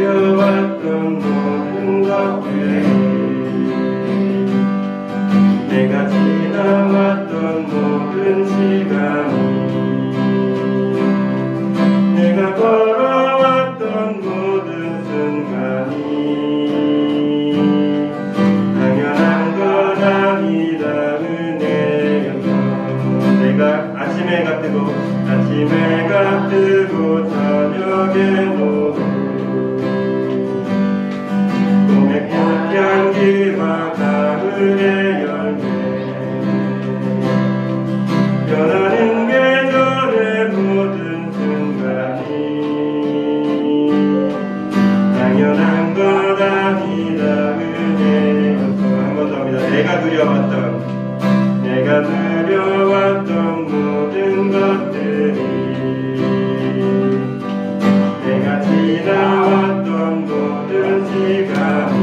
누려왔던 모든 것들이 내가 지나왔던 모든 시간이 내가 걸어왔던 모든 순간이 당연한 것 아니다 은혜였어. 내가 아침해가 뜨고 저녁에도 봄의 꽃향기와 가을의 열매 변하는 계절의 모든 순간이 당연한 것 아니다 은혜였어. 한 번 더 합니다. 내가 누려왔던 모든 것들이 내가 지나왔던 모든 시간이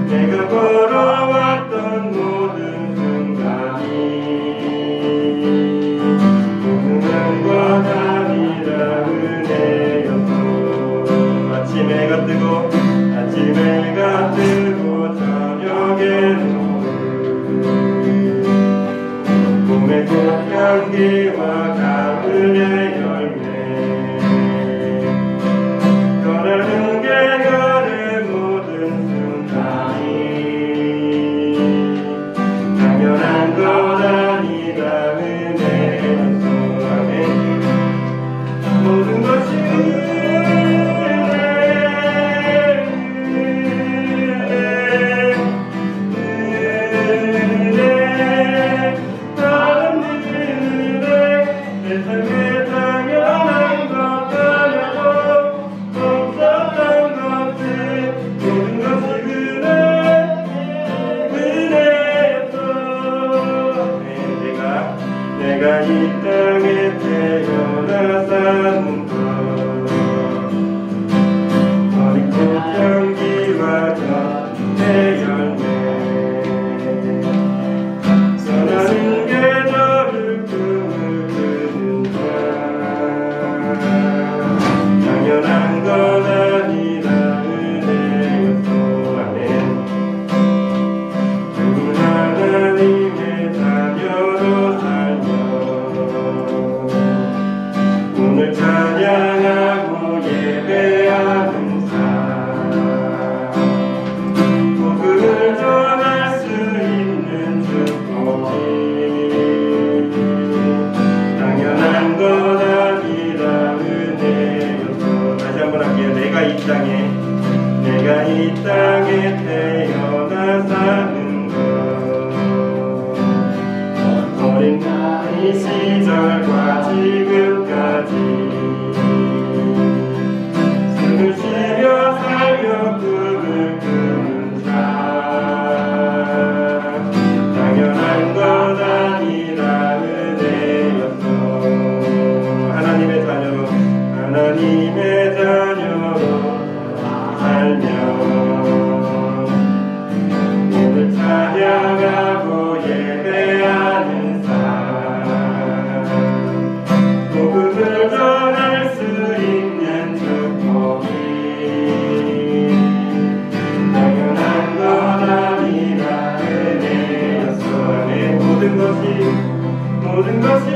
내가 걸어왔던 모든 순간이 무능한 것 아니라 은혜였어. 아침 해가 뜨고 저녁에는 봄의 꽃향기와 가을의 열매 변하는 계절의 모든 순간이 당연한 것 아니다 은혜였어. 아멘. 모든 것이 내가 이 땅에 태어나 사는 것 어린 꽃향기와 곁의 열매 선한 계절을 꿈을 꾸는 자 당연한 것 아니라 은혜였어. 아멘. 그 하나님의 자녀로 오늘 찬양하고 예배하는 삶 복음을 전할 수 있는 축복이 당연한 것 아니라 은혜였어. 다시 한번 할게요. 내가 이 땅에 태어나 사는 것 어린 나이 시절과 지금까지 숨을 쉬며 살며 꿈을 꾸는 자 당연한 것 아니라 은혜였어. 하나님의 자녀로 살며 오늘 찬양하고 예배하는 복음을 전할 수 있는 축복이 당연한 것 아니라 은혜였어. 내 모든 것이 모든 것이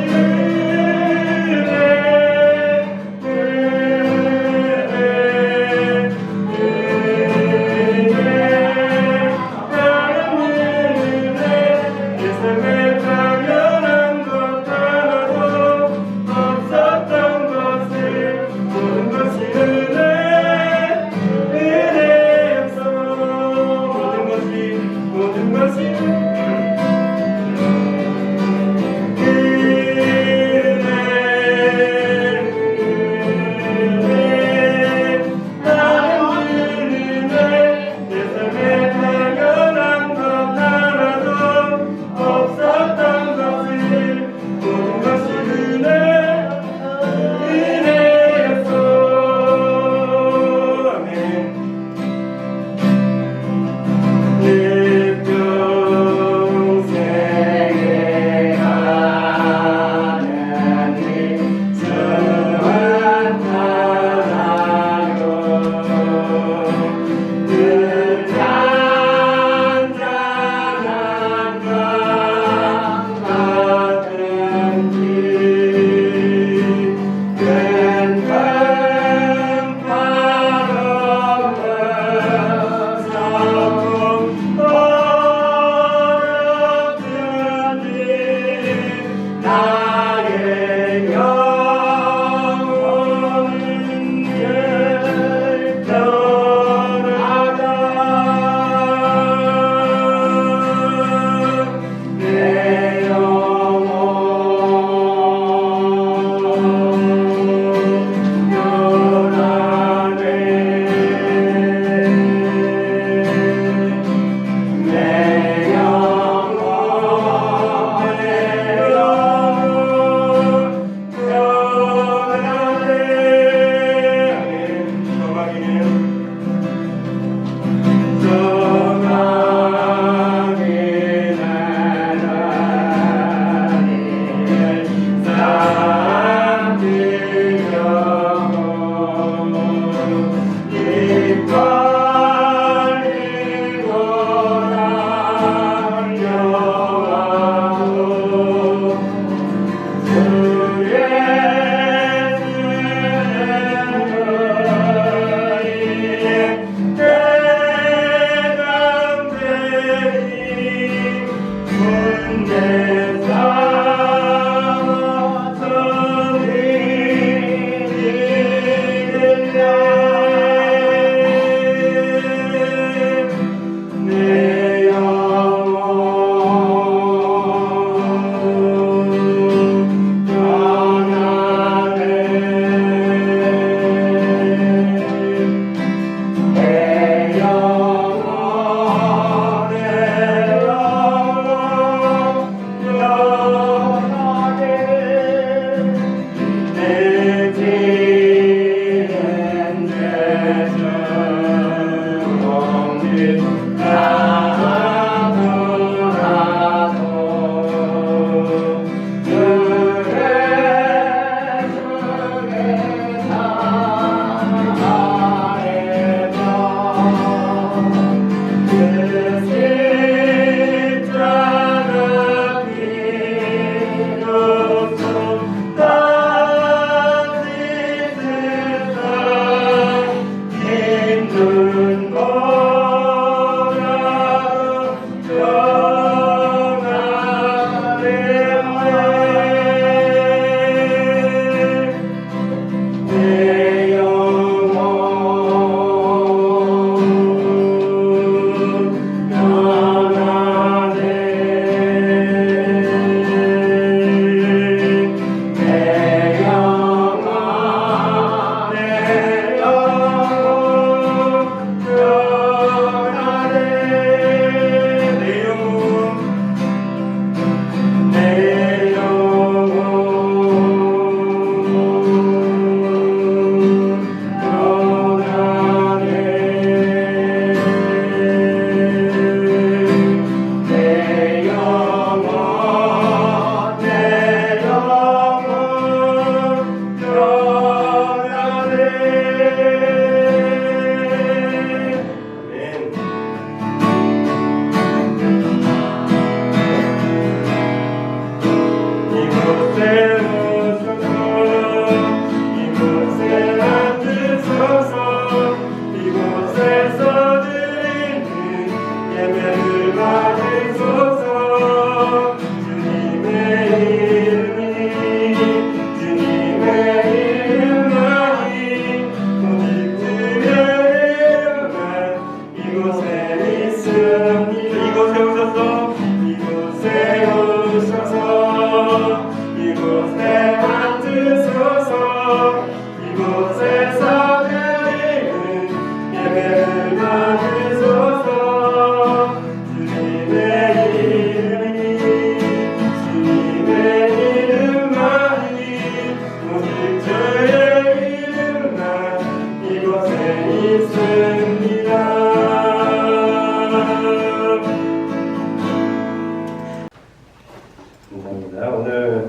감사합니다. 오늘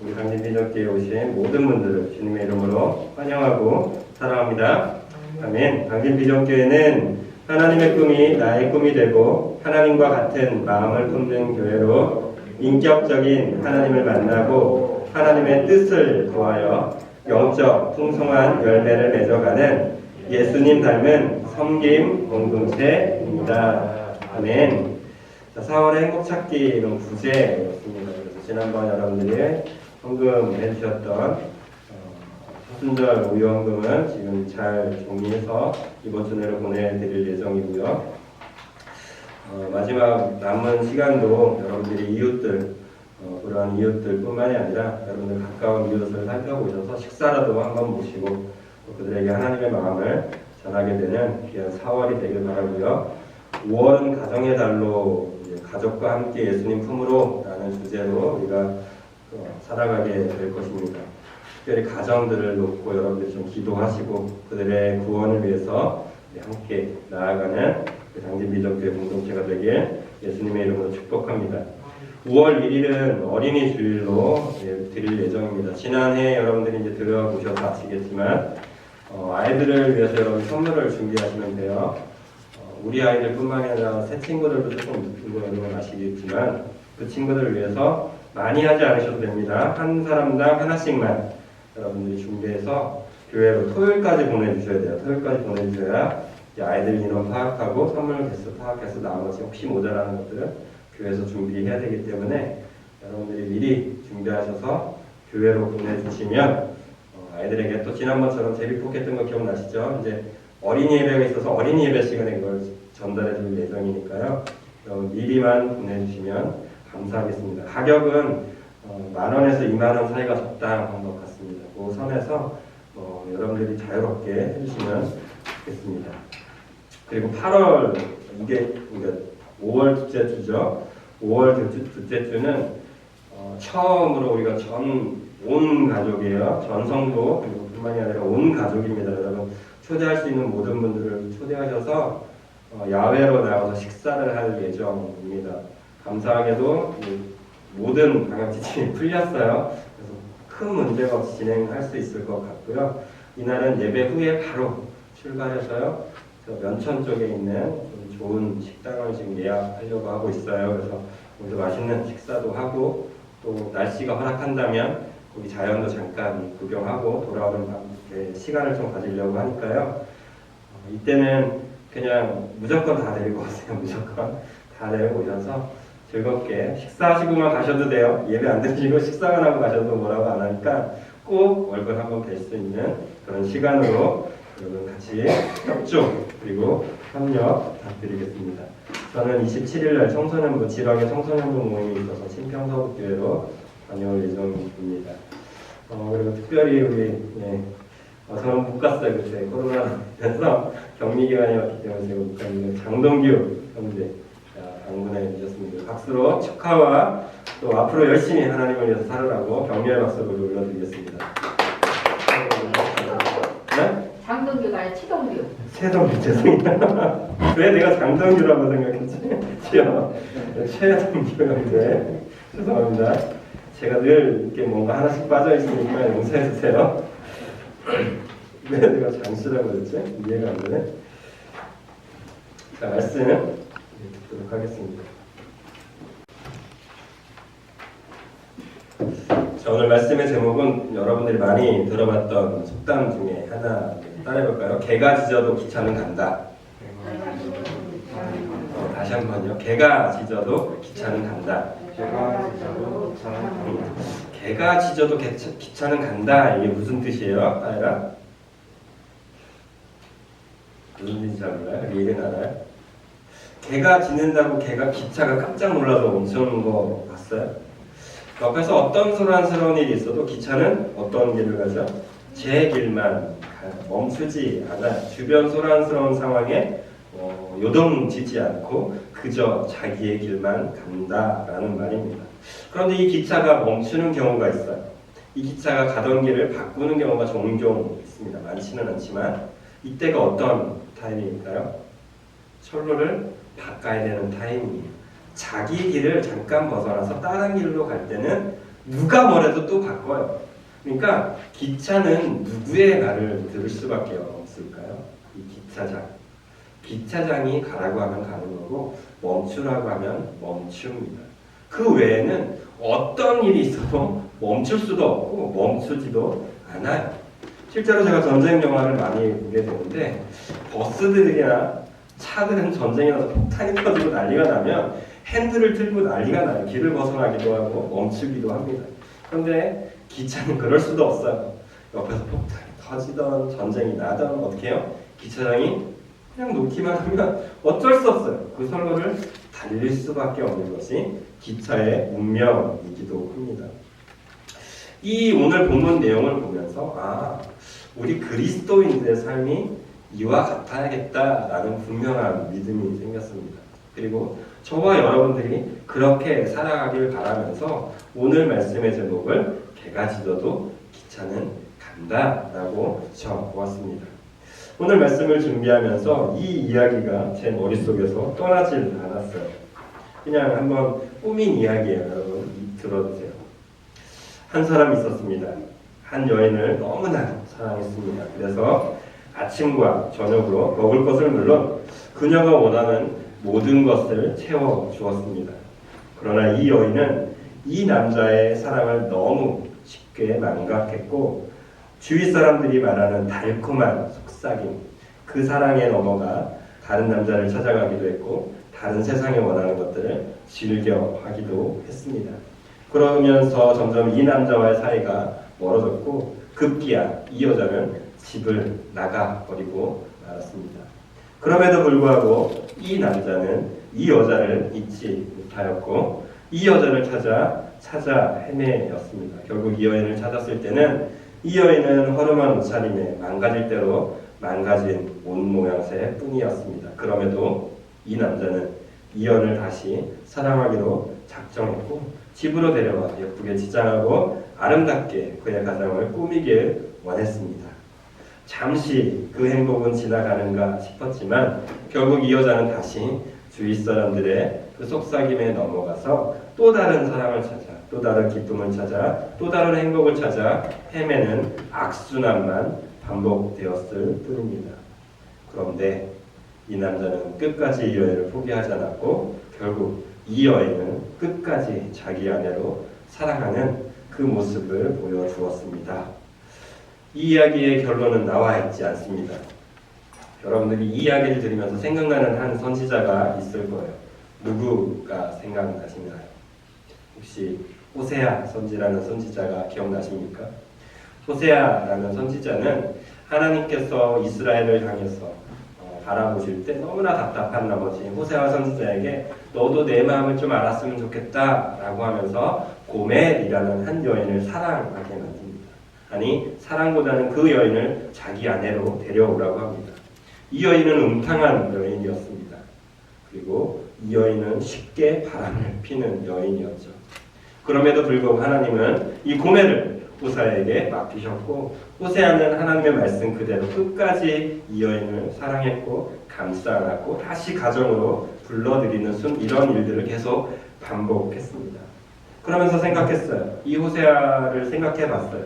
우리 강진비전교회에 오신 모든 분들을 주님의 이름으로 환영하고 사랑합니다. 아멘. 강진비전교회는 하나님의 꿈이 나의 꿈이 되고 하나님과 같은 마음을 품는 교회로 인격적인 하나님을 만나고 하나님의 뜻을 도하여 영적 풍성한 열매를 맺어가는 예수님 닮은 섬김 공동체입니다. 아멘. 자, 4월의 행복찾기 이런 부제였습니다. 그래서 지난번 여러분들이 헌금해 주셨던 사순절 우유헌금은 지금 잘 정리해서 이번 주 내로 보내드릴 예정이고요. 마지막 남은 시간도 여러분들이 이웃들, 그러한 이웃들 뿐만이 아니라 여러분들 가까운 이웃을 살펴보셔서 식사라도 한번 모시고 그들에게 하나님의 마음을 전하게 되는 귀한 4월이 되길 바라고요. 5월은 가정의 달로 가족과 함께 예수님 품으로 라는 주제로 우리가 살아가게 될 것입니다. 특별히 가정들을 놓고 여러분들이 좀 기도하시고 그들의 구원을 위해서 함께 나아가는 강진비전교회 공동체가 되길 예수님의 이름으로 축복합니다. 5월 1일은 어린이 주일로 드릴 예정입니다. 지난해 여러분들이 이제 들어보셔서 아시겠지만 아이들을 위해서 여러분 선물을 준비하시면 돼요. 우리 아이들 뿐만이 아니라 새 친구들도 조금 있고 여러분 아시겠지만 그 친구들을 위해서 많이 하지 않으셔도 됩니다. 한 사람당 하나씩만 여러분들이 준비해서 교회로 토요일까지 보내주셔야 돼요. 토요일까지 보내주셔야 아이들 인원 파악하고 선물 개수 파악해서 나머지 혹시 모자라는 것들은 교회에서 준비해야 되기 때문에 여러분들이 미리 준비하셔서 교회로 보내주시면 아이들에게 또 지난번처럼 제비포켓 거 기억나시죠? 이제 어린이 예배가 있어서 어린이 예배 시간에 그걸 전달해 줄 예정이니까요. 미리만 보내주시면 감사하겠습니다. 가격은 10,000원에서 20,000원 사이가 적당한 것 같습니다. 그 선에서 여러분들이 자유롭게 해주시면 좋겠습니다. 그리고 8월 이게 5월 둘째 주죠. 5월 둘째 주는 처음으로 우리가 온 가족이에요. 전 성도 그리고 뿐만이 아니라 온 가족입니다. 여러분 초대할 수 있는 모든 분들을 초대하셔서 야외로 나가서 식사를 할 예정입니다. 감사하게도 모든 방역 지침이 풀렸어요. 그래서 큰 문제가 없이 진행할 수 있을 것 같고요. 이날은 예배 후에 바로 출발해서요. 면천 쪽에 있는 좋은 식당을 지금 예약하려고 하고 있어요. 그래서 오늘 맛있는 식사도 하고 또 날씨가 허락한다면 거기 자연도 잠깐 구경하고 돌아오는 시간을 좀 가지려고 하니까요. 이때는 그냥 무조건 다 데리고 오세요. 무조건 다 데리고 오셔서 즐겁게 식사하시고만 가셔도 돼요. 예배 안 드시고 식사만 하고 가셔도 뭐라고 안 하니까 꼭 얼굴 한번 뵐 수 있는 그런 시간으로 여러분 같이 협조 그리고 협력 부탁드리겠습니다. 저는 27일날 청소년부 지렁이 청소년부 모임이 있어서 신평서북교회로 다녀올 예정입니다. 그리고 특별히 우리 저는 못 갔어요. 그때 코로나라서 격리 기간이었기 때문에 제가 못 갔는데 장동규 형제 방문해 주셨습니다. 박수로 축하와 또 앞으로 열심히 하나님을 위해서 살으라고 격려의 박수를 올려드리겠습니다. 네? 장동규가 아니라 최동규. 최동규 죄송해요. 왜 내가 장동규라고 생각했지? 최동규 형제 죄송합니다. 제가 늘 이렇게 뭔가 하나씩 빠져 있으니까 용서해 주세요. 왜 내가 장씨라고 그랬지? 이해가 안 되네. 자, 말씀 듣도록 하겠습니다. 자, 오늘 말씀의 제목은 여러분들이 많이 들어봤던 속담 중에 하나 따라해볼까요? 개가 짖어도 기차는 간다. 다시 한 번요. 개가 짖어도 기차는 간다. 개가 짖어도 기차는 간다. 이게 무슨 뜻이에요? 아이라? 무슨 뜻인지 잘 몰라요? 리액은 알아요? 개가 짖는다고 기차가 깜짝 놀라서 멈추는 거 봤어요? 옆에서 어떤 소란스러운 일이 있어도 기차는 어떤 길을 가죠? 제 길만 멈추지 않아요. 주변 소란스러운 상황에 요동치지 않고 그저 자기의 길만 간다라는 말입니다. 그런데 이 기차가 멈추는 경우가 있어요. 이 기차가 가던 길을 바꾸는 경우가 종종 있습니다. 많지는 않지만 이때가 어떤 타임일까요? 철로를 바꿔야 되는 타임이에요. 자기 길을 잠깐 벗어나서 다른 길로 갈 때는 누가 뭐래도 또 바꿔요. 그러니까 기차는 누구의 말을 들을 수밖에 없을까요? 이 기차장이 가라고 하면 가는 거고 멈추라고 하면 멈춥니다. 그 외에는 어떤 일이 있어도 멈출 수도 없고 멈추지도 않아요. 실제로 제가 전쟁 영화를 많이 보게 되는데 버스들이나 차들은 전쟁이 나서 폭탄이 터지고 난리가 나면 핸들을 틀고 난리가 나요. 길을 벗어나기도 하고 멈추기도 합니다. 그런데 기차는 그럴 수도 없어요. 옆에서 폭탄이 터지던 전쟁이 나던 어떻게 해요? 기차장이 그냥 놓기만 하면 어쩔 수 없어요. 그 선로를 달릴 수밖에 없는 것이 기차의 운명이기도 합니다. 이 오늘 본문 내용을 보면서 우리 그리스도인들의 삶이 이와 같아야겠다라는 분명한 믿음이 생겼습니다. 그리고 저와 여러분들이 그렇게 살아가길 바라면서 오늘 말씀의 제목을 개가 짖어도 기차는 간다라고 적어보았습니다. 오늘 말씀을 준비하면서 이 이야기가 제 머릿속에서 떠나질 않았어요. 그냥 한번 꾸민 이야기예요. 여러분 들어주세요. 한 사람이 있었습니다. 한 여인을 너무나 사랑했습니다. 그래서 아침과 저녁으로 먹을 것을 물론 그녀가 원하는 모든 것을 채워 주었습니다. 그러나 이 여인은 이 남자의 사랑을 너무 쉽게 망각했고 주위 사람들이 말하는 달콤한 속삭임, 그 사랑에 넘어가 다른 남자를 찾아가기도 했고 다른 세상에 원하는 것들을 즐겨하기도 했습니다. 그러면서 점점 이 남자와의 사이가 멀어졌고 급기야 이 여자는 집을 나가버리고 말았습니다. 그럼에도 불구하고 이 남자는 이 여자를 잊지 못하였고 이 여자를 찾아 헤매였습니다. 결국 이 여인을 찾았을 때는 이 여인은 허름한 옷차림에 망가질 대로 망가진 옷 모양새 뿐이었습니다. 그럼에도 이 남자는 이 여인을 다시 사랑하기로 작정했고 집으로 데려와 예쁘게 치장하고 아름답게 그의 가정을 꾸미길 원했습니다. 잠시 그 행복은 지나가는가 싶었지만 결국 이 여자는 다시 주위 사람들의 그 속삭임에 넘어가서 또 다른 사랑을 찾아, 또 다른 기쁨을 찾아, 또 다른 행복을 찾아 헤매는 악순환만 반복되었을 뿐입니다. 그런데 이 남자는 끝까지 이 여인을 포기하지 않았고 결국 이 여인은 끝까지 자기 아내로 사랑하는 그 모습을 보여주었습니다. 이 이야기의 결론은 나와 있지 않습니다. 여러분들이 이 이야기를 들으면서 생각나는 한 선지자가 있을 거예요. 누구가 생각나시나요? 혹시 호세아 선지라는 선지자가 기억나십니까? 호세아라는 선지자는 하나님께서 이스라엘을 향해서 바라보실 때 너무나 답답한 나머지 호세아 선지자에게 너도 내 마음을 좀 알았으면 좋겠다 라고 하면서 고멜이라는 한 여인을 사랑하게 만듭니다. 아니 사랑보다는 그 여인을 자기 아내로 데려오라고 합니다. 이 여인은 음탕한 여인이었습니다. 그리고 이 여인은 쉽게 바람을 피는 여인이었죠. 그럼에도 불구하고 하나님은 이 고멜을 호세아에게 맡기셨고 호세아는 하나님의 말씀 그대로 끝까지 이 여인을 사랑했고 감싸 안았고 다시 가정으로 불러들이는 이런 일들을 계속 반복했습니다. 그러면서 생각했어요. 이 호세아를 생각해봤어요.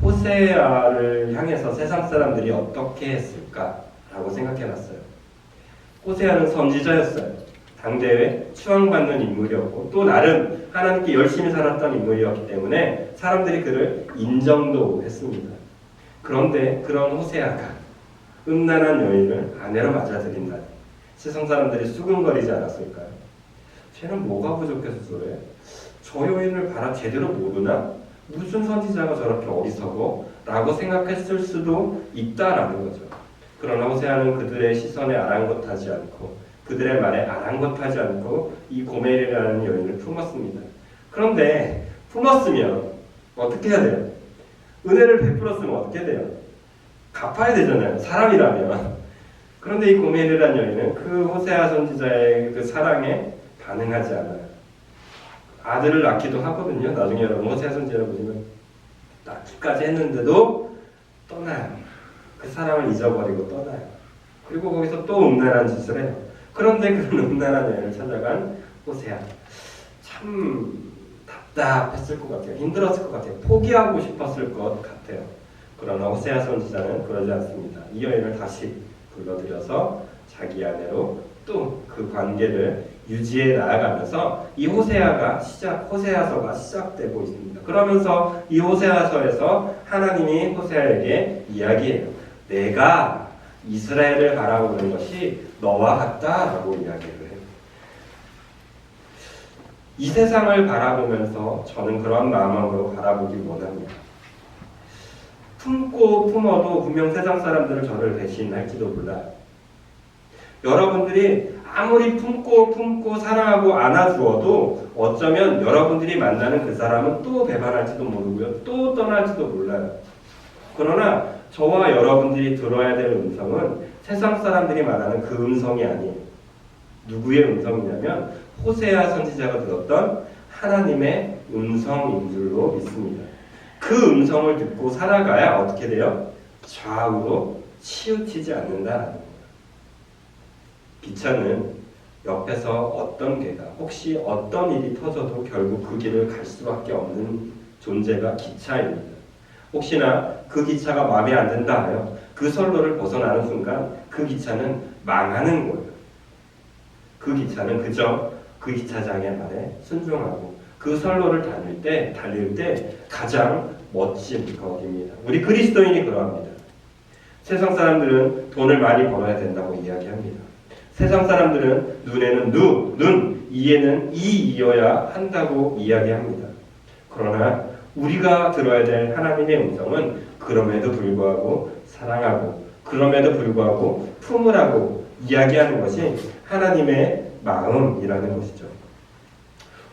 호세아를 향해서 세상 사람들이 어떻게 했을까라고 생각해봤어요. 호세아는 선지자였어요. 당대에 추앙받는 인물이었고 또 나름 하나님께 열심히 살았던 인물이었기 때문에 사람들이 그를 인정도 했습니다. 그런데 그런 호세아가 음란한 여인을 아내로 맞아들인다니 세상 사람들이 수근거리지 않았을까요? 쟤는 뭐가 부족해서 저래? 저 여인을 제대로 모르나? 무슨 선지자가 저렇게 어리석어? 라고 생각했을 수도 있다라는 거죠. 그러나 호세아는 그들의 시선에 아랑곳하지 않고 그들의 말에 아랑곳하지 않고 이 고멜이라는 여인을 품었습니다. 그런데 품었으면 어떻게 해야 돼요? 은혜를 베풀었으면 어떻게 돼요? 갚아야 되잖아요. 사람이라면. 그런데 이 고멜이라는 여인은 그 호세아 선지자의 그 사랑에 반응하지 않아요. 아들을 낳기도 하거든요. 나중에 여러분 호세아 선지자를 보시면 낳기까지 했는데도 떠나요. 그 사랑을 잊어버리고 떠나요. 그리고 거기서 또 음란한 짓을 해요. 그런데 그런 음란한 여인을 찾아간 호세아 참 답답했을 것 같아요. 힘들었을 것 같아요. 포기하고 싶었을 것 같아요. 그러나 호세아 선지자는 그러지 않습니다. 이 여인을 다시 불러들여서 자기 아내로 또 그 관계를 유지해 나아가면서 이 호세아서가 시작되고 있습니다. 그러면서 이 호세아서에서 하나님이 호세아에게 이야기해요. 내가 이스라엘을 바라보는 것이 너와 같다라고 이야기를 해요. 이 세상을 바라보면서 저는 그런 마음으로 바라보기 원합니다. 품고 품어도 분명 세상 사람들은 저를 배신할지도 몰라요. 여러분들이 아무리 품고 사랑하고 안아주어도 어쩌면 여러분들이 만나는 그 사람은 또 배반할지도 모르고요. 또 떠날지도 몰라요. 그러나 저와 여러분들이 들어야 될 음성은 세상 사람들이 말하는 그 음성이 아니에요. 누구의 음성이냐면 호세아 선지자가 들었던 하나님의 음성인 줄로 믿습니다. 그 음성을 듣고 살아가야 어떻게 돼요? 좌우로 치우치지 않는다라는 거예요. 기차는 옆에서 어떤 개가 혹시 어떤 일이 터져도 결국 그 길을 갈 수밖에 없는 존재가 기차입니다. 혹시나 그 기차가 마음에 안 든다 하여 그 선로를 벗어나는 순간 그 기차는 망하는 거예요. 그 기차는 그저 그 기차장의 말에 순종하고 그 선로를 달릴 때 가장 멋진 것입니다. 우리 그리스도인이 그러합니다. 세상 사람들은 돈을 많이 벌어야 된다고 이야기합니다. 세상 사람들은 눈에는 눈, 이에는 이어야 한다고 이야기합니다. 그러나 우리가 들어야 될 하나님의 음성은 그럼에도 불구하고 사랑하고 그럼에도 불구하고 품으라고 이야기하는 것이 하나님의 마음이라는 것이죠.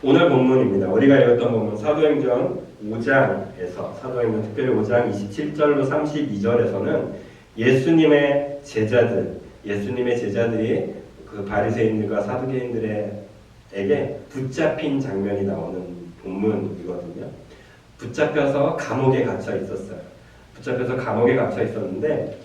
오늘 본문입니다. 우리가 읽었던 본문 사도행전 5장에서 사도행전 특별히 5장 27절로 32절에서는 예수님의 제자들이 그 바리새인들과 사두개인들에게 붙잡힌 장면이 나오는 본문이거든요. 붙잡혀서 감옥에 갇혀 있었어요. 붙잡혀서 감옥에 갇혀 있었는데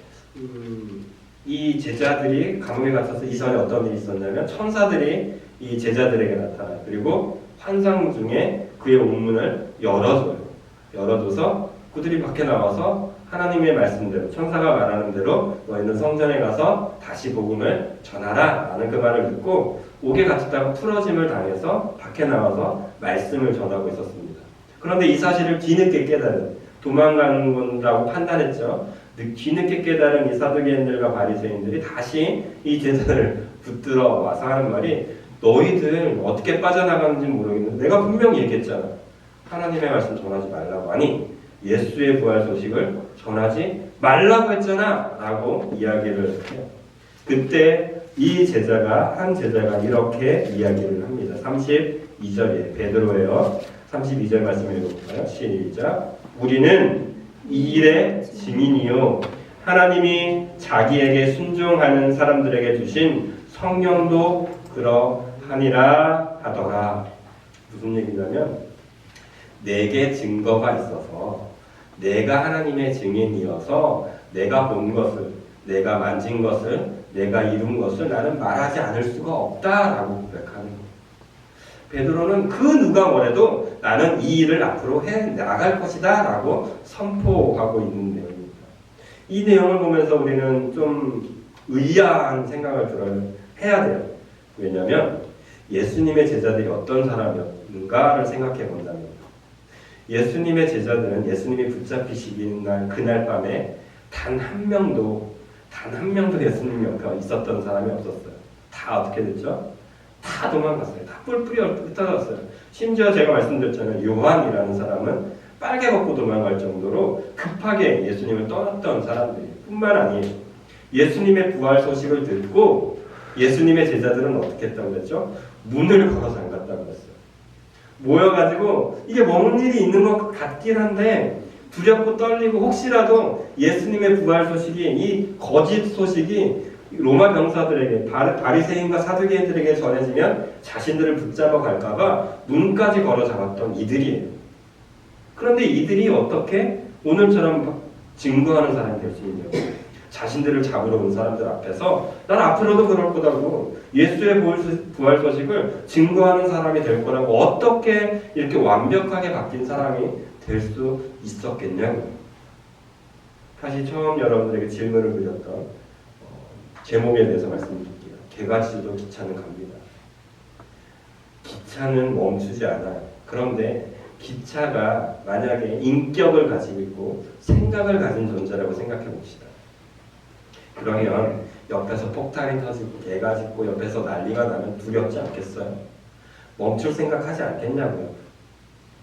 이 제자들이 감옥에 갇혀서 이전에 어떤 일이 있었냐면 천사들이 이 제자들에게 나타나요. 그리고 환상 중에 그의 옥문을 열어줘서 그들이 밖에 나와서 하나님의 말씀대로 천사가 말하는 대로 너희는 성전에 가서 다시 복음을 전하라 라는 그 말을 듣고 옥에 갇혔다가 풀어짐을 당해서 밖에 나와서 말씀을 전하고 있었습니다. 그런데 이 사실을 뒤늦게 깨달은 도망가는 거라고 판단했죠. 뒤늦게 깨달은 이 사두개인들과 바리새인들이 다시 이 제자들을 붙들어 와서 하는 말이 너희들 어떻게 빠져나가는지 모르겠는데 내가 분명히 얘기했잖아. 하나님의 말씀 전하지 말라고. 아니 예수의 부활 소식을 전하지 말라고 했잖아 라고 이야기를 해요. 그때 한 제자가 이렇게 이야기를 합니다. 32절에 베드로예요. 32절 말씀 읽어볼까요? 시작. 우리는 이 일의 증인이요 하나님이 자기에게 순종하는 사람들에게 주신 성령도 그러하니라 하더라. 무슨 얘기냐면 내게 증거가 있어서 내가 하나님의 증인이어서 내가 본 것을 내가 만진 것을 내가 이룬 것을 나는 말하지 않을 수가 없다라고 고백하는 거예요. 베드로는 그 누가 뭐래도 나는 이 일을 앞으로 해 나갈 것이다 라고 선포하고 있는 내용입니다. 이 내용을 보면서 우리는 좀 의아한 생각을 해야 돼요. 왜냐하면 예수님의 제자들이 어떤 사람이었는가를 생각해 본다면 예수님의 제자들은 예수님이 붙잡히시는 그날 밤에 단 한 명도 예수님 옆에 있었던 사람이 없었어요. 다 어떻게 됐죠? 다 도망갔어요. 다 뿔뿔이 흩어졌어요. 심지어 제가 말씀드렸잖아요. 요한이라는 사람은 빨개 벗고 도망갈 정도로 급하게 예수님을 떠났던 사람들이 뿐만 아니에요. 예수님의 부활 소식을 듣고 예수님의 제자들은 어떻게 했다고 그랬죠? 문을 걸어 잠갔다고 그랬어요. 모여가지고 이게 뭔 일이 있는 것 같긴 한데 두렵고 떨리고 혹시라도 예수님의 부활 소식이 이 거짓 소식이 로마 병사들에게 바리새인과 사두개인들에게 전해지면 자신들을 붙잡아 갈까봐 문까지 걸어 잡았던 이들이에요. 그런데 이들이 어떻게 오늘처럼 증거하는 사람이 될 수 있냐고. 자신들을 잡으러 온 사람들 앞에서 난 앞으로도 그럴 거다고 예수의 부활 소식을 증거하는 사람이 될 거라고 어떻게 이렇게 완벽하게 바뀐 사람이 될 수 있었겠냐고. 다시 처음 여러분들에게 질문을 드렸던 제목에 대해서 말씀드릴게요. 개가 지도 기차는 갑니다. 기차는 멈추지 않아요. 그런데 기차가 만약에 인격을 가지고 있고 생각을 가진 존재라고 생각해 봅시다. 그러면 옆에서 폭탄이 터지고 개가 짖고 옆에서 난리가 나면 두렵지 않겠어요? 멈출 생각하지 않겠냐고요.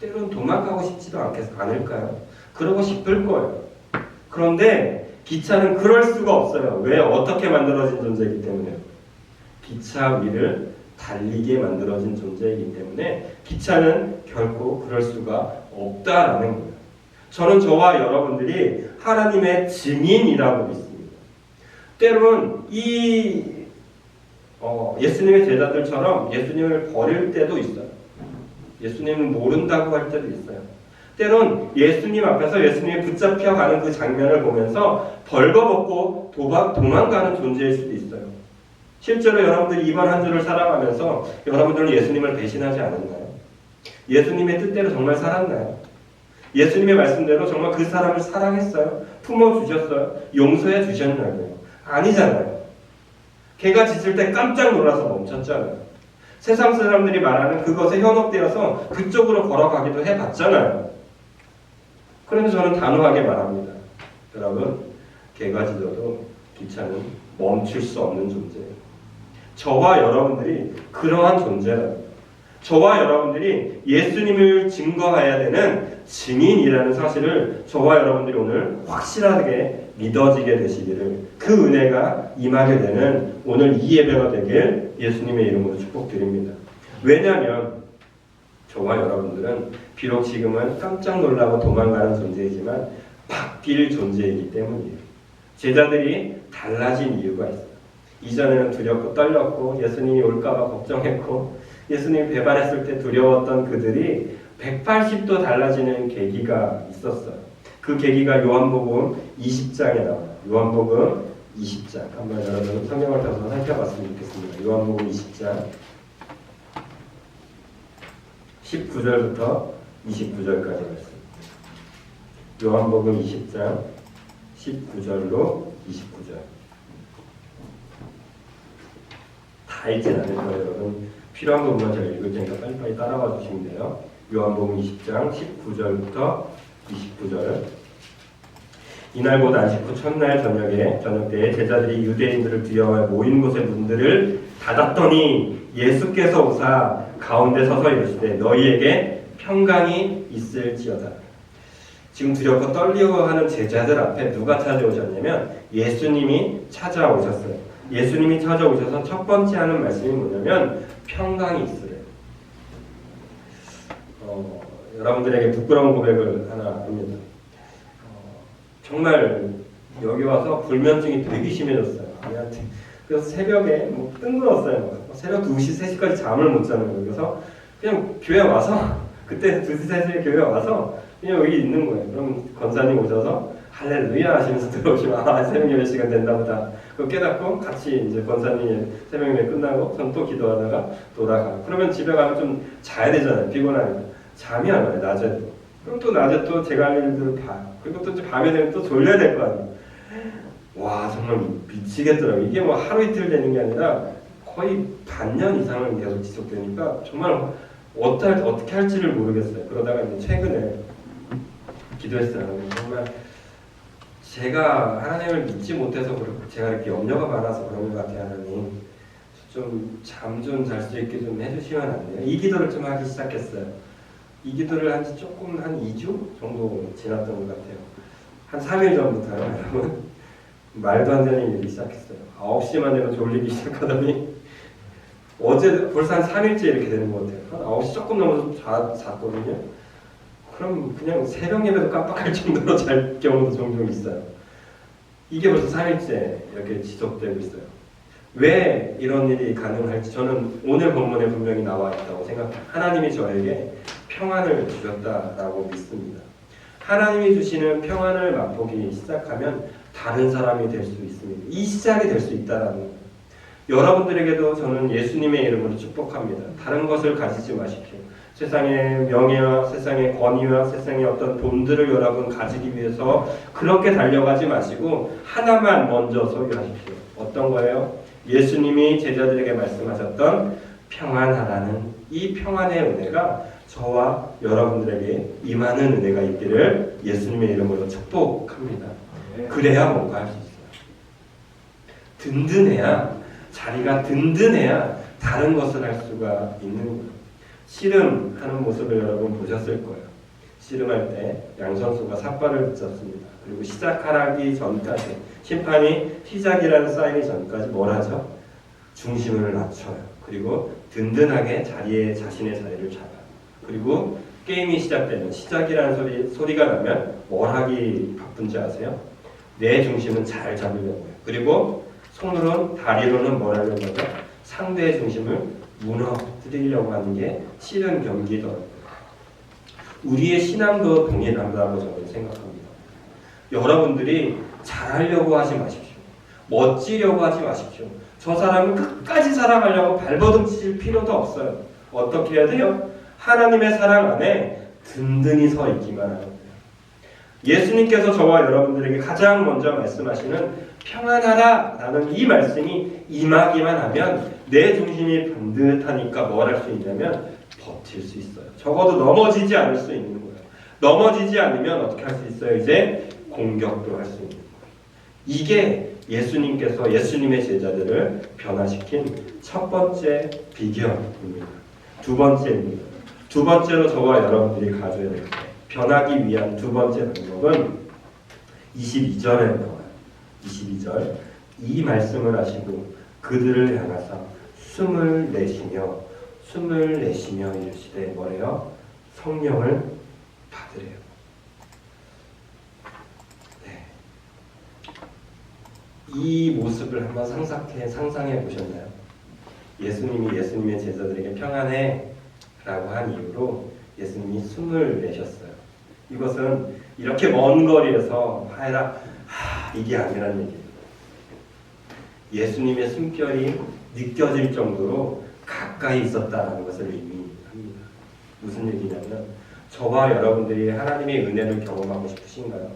때로는 도망가고 싶지도 않을까요? 그러고 싶을 거예요. 그런데 기차는 그럴 수가 없어요. 왜? 어떻게 만들어진 존재이기 때문에. 기차 위를 달리게 만들어진 존재이기 때문에 기차는 결코 그럴 수가 없다라는 거예요. 저는 저와 여러분들이 하나님의 증인이라고 믿습니다. 때로는 예수님의 제자들처럼 예수님을 버릴 때도 있어요. 예수님을 모른다고 할 때도 있어요. 때론 예수님 앞에서 예수님이 붙잡혀가는 그 장면을 보면서 벌거벗고 도망가는 존재일 수도 있어요. 실제로 여러분들이 이번 한 주를 살아가면서 여러분들은 예수님을 배신하지 않았나요? 예수님의 뜻대로 정말 살았나요? 예수님의 말씀대로 정말 그 사람을 사랑했어요? 품어주셨어요? 용서해 주셨나요? 아니잖아요. 개가 짖을 때 깜짝 놀라서 멈췄잖아요. 세상 사람들이 말하는 그것에 현혹되어서 그쪽으로 걸어가기도 해봤잖아요. 그런데 저는 단호하게 말합니다. 여러분, 개가 짖어도 기차는 멈출 수 없는 존재예요. 저와 여러분들이 그러한 존재랍니다. 저와 여러분들이 예수님을 증거해야 되는 증인이라는 사실을 저와 여러분들이 오늘 확실하게 믿어지게 되시기를, 그 은혜가 임하게 되는 오늘 이 예배가 되길 예수님의 이름으로 축복드립니다. 왜냐하면 저와 여러분들은 비록 지금은 깜짝 놀라고 도망가는 존재이지만 바뀔 존재이기 때문이에요. 제자들이 달라진 이유가 있어요. 이전에는 두렵고 떨렸고 예수님이 올까봐 걱정했고 예수님이 배반했을 때 두려웠던 그들이 180도 달라지는 계기가 있었어요. 그 계기가 요한복음 20장에 나와요. 요한복음 20장. 한번 여러분 성경을 펴서 살펴봤으면 좋겠습니다. 요한복음 20장 19절부터 29절까지 말씀. 요한복음 20장 19절로 29절. 다 읽진 않을 거예요, 여러분. 필요한 부분만 제가 읽을 테니까 빨리빨리 따라와 주시면 돼요. 요한복음 20장 19절부터 29절. 이날 곧 안식 후 첫날 저녁 때에 제자들이 유대인들을 두려워해 모인 곳의 문들을 닫았더니 예수께서 오사 가운데 서서 이르시되 너희에게 평강이 있을지어다. 지금 두렵고 떨리워하는 제자들 앞에 누가 찾아오셨냐면 예수님이 찾아오셨어요. 예수님이 찾아오셔서 첫 번째 하는 말씀이 뭐냐면 평강이 있으래요. 여러분들에게 부끄러운 고백을 하나 합니다. 정말 여기 와서 불면증이 되게 심해졌어요. 아내한테. 그래서 새벽에 뭐 뜬금없어요. 새벽 2시, 3시까지 잠을 못 자는 거예요. 그래서 그냥 교회 와서 그때 2시, 3시에 교회 와서 그냥 여기 있는 거예요. 그럼 권사님 오셔서 할렐루야 하시면서 들어오시면 새벽 예배 시간 됐나 보다. 그거 깨닫고 같이 이제 권사님 새벽 예배 끝나고 전 또 기도하다가 돌아가요. 그러면 집에 가면 좀 자야 되잖아요. 피곤하니까. 잠이 안 와요. 낮에도. 그럼 또 낮에 또 제가 할 일들을 봐요. 그리고 또 이제 밤에 되면 또 졸려야 될 거 아니에요. 와, 정말 미치겠더라고요. 이게 뭐 하루 이틀 되는 게 아니라 거의 반년 이상은 계속 지속되니까 정말 어떻게 할지를 모르겠어요. 그러다가 이제 최근에 기도했어요. 정말 제가 하나님을 믿지 못해서 그렇고 제가 이렇게 염려가 많아서 그런 것 같아요. 하나님 좀 잠 좀 잘 수 있게 좀 해주시면 안 돼요? 이 기도를 좀 하기 시작했어요. 이 기도를 한 지 조금 한 2주 정도 지났던 것 같아요. 한 3일 전부터요. 여러분 말도 안 되는 일이 시작했어요. 9시만 되면 졸리기 시작하더니 어제 벌써 한 3일째 이렇게 되는 것 같아요. 한 9시 조금 넘어서 잤거든요. 그럼 그냥 새벽 예배도 깜빡할 정도로 잘 경우도 종종 있어요. 이게 벌써 3일째 이렇게 지속되고 있어요. 왜 이런 일이 가능할지 저는 오늘 본문에 분명히 나와 있다고 생각합니다. 하나님이 저에게 평안을 주셨다라고 믿습니다. 하나님이 주시는 평안을 맛보기 시작하면 다른 사람이 될 수 있습니다. 이 시작이 될 수 있다라는 거예요. 여러분들에게도 저는 예수님의 이름으로 축복합니다. 다른 것을 가지지 마십시오. 세상의 명예와 세상의 권위와 세상의 어떤 돈들을 여러분 가지기 위해서 그렇게 달려가지 마시고 하나만 먼저 소유하십시오. 어떤 거예요? 예수님이 제자들에게 말씀하셨던 평안하라는 이 평안의 은혜가 저와 여러분들에게 임하는 은혜가 있기를 예수님의 이름으로 축복합니다. 그래야 뭔가 할 수 있어요. 든든해야, 자리가 든든해야 다른 것을 할 수가 있는 거예요. 씨름하는 모습을 여러분 보셨을 거예요. 씨름할 때 양선수가 삿발을 붙잡습니다. 그리고 시작하기 전까지, 심판이 시작이라는 사인이 전까지 뭘 하죠? 중심을 낮춰요. 그리고 든든하게 자신의 자리를 잡아요. 그리고 게임이 시작되면 시작이라는 소리가 나면 뭘 하기 바쁜지 아세요? 내 중심은 잘 잡으려고요. 그리고 손으로는 다리로는 뭘 하려고 하죠? 상대의 중심을 무너뜨리려고 하는 게 씨름 경기더라고요. 우리의 신앙도 동일하다고 저는 생각합니다. 여러분들이 잘하려고 하지 마십시오. 멋지려고 하지 마십시오. 저 사람은 끝까지 사랑하려고 발버둥 칠 필요도 없어요. 어떻게 해야 돼요? 하나님의 사랑 안에 든든히 서 있기만 하는 거예요. 예수님께서 저와 여러분들에게 가장 먼저 말씀하시는 평안하라 라는 이 말씀이 임하기만 하면 내 중심이 반듯하니까 뭘 할 수 있냐면 버틸 수 있어요. 적어도 넘어지지 않을 수 있는 거예요. 넘어지지 않으면 어떻게 할 수 있어요? 이제 공격도 할 수 있는 거예요. 이게 예수님께서 예수님의 제자들을 변화시킨 첫 번째 비결입니다. 두 번째입니다. 두 번째로 저와 여러분들이 가져야 될 변하기 위한 두 번째 방법은 22절에 나와요. 22절 이 말씀을 하시고 그들을 향하사 숨을 내쉬며 이르시되 뭐래요? 성령을 받으래요. 네. 이 모습을 한번 상상해 보셨나요? 예수님이 예수님의 제자들에게 평안해 라고 한 이유로 예수님이 숨을 내셨어요. 이것은 이렇게 먼 거리에서 이게 아니라는 얘기예요. 예수님의 숨결이 느껴질 정도로 가까이 있었다는 것을 의미합니다. 무슨 얘기냐면 저와 여러분들이 하나님의 은혜를 경험하고 싶으신가요?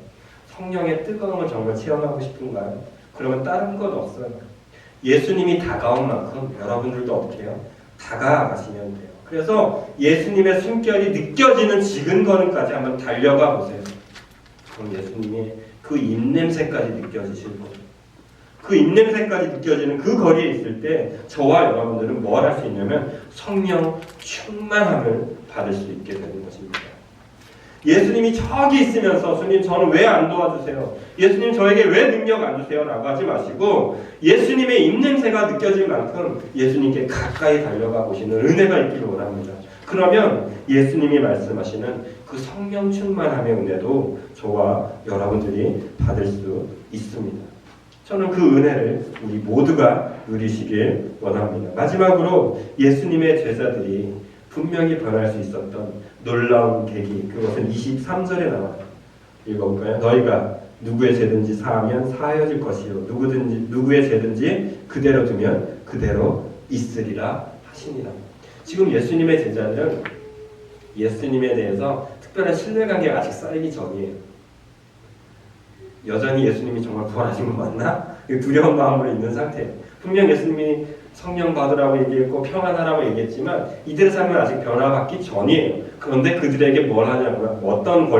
성령의 뜨거움을 정말 체험하고 싶은가요? 그러면 다른 것 없어요. 예수님이 다가온 만큼 여러분들도 어떻게 해요? 다가가시면 돼요. 그래서 예수님의 숨결이 느껴지는 지근거림까지 한번 달려가 보세요. 그럼 예수님의 그 입냄새까지 느껴지실 거예요. 그 입냄새까지 느껴지는 그 거리에 있을 때 저와 여러분들은 뭘 할 수 있냐면 성령 충만함을 받을 수 있게 되는 것입니다. 예수님이 저기 있으면서 주님 저는 왜 안 도와주세요? 예수님 저에게 왜 능력 안 주세요? 라고 하지 마시고 예수님의 입냄새가 느껴질 만큼 예수님께 가까이 달려가 보시는 은혜가 있기를 원합니다. 그러면 예수님이 말씀하시는 그 성령 충만함의 은혜도 저와 여러분들이 받을 수 있습니다. 저는 그 은혜를 우리 모두가 누리시길 원합니다. 마지막으로 예수님의 제자들이 분명히 변할 수 있었던 놀라운 계기, 그것은 23절에 나와요. 읽어볼까요? 너희가 누구의 죄든지 사하면 사하여질 것이요 누구의 죄든지 그대로 두면 그대로 있으리라 하시니라. 지금 예수님의 제자들은 예수님에 대해서 특별한 신뢰관계가 아직 쌓이기 전이에요. 여전히 예수님이 정말 부활하신 거 맞나? 두려운 마음으로 있는 상태예요. 분명 예수님이 성령 받으라고 얘기했고 평안하라고 얘기했지만 이들의 삶은 아직 변화받기 전이에요. 그런데 그들에게 뭘 하냐고요? 어떤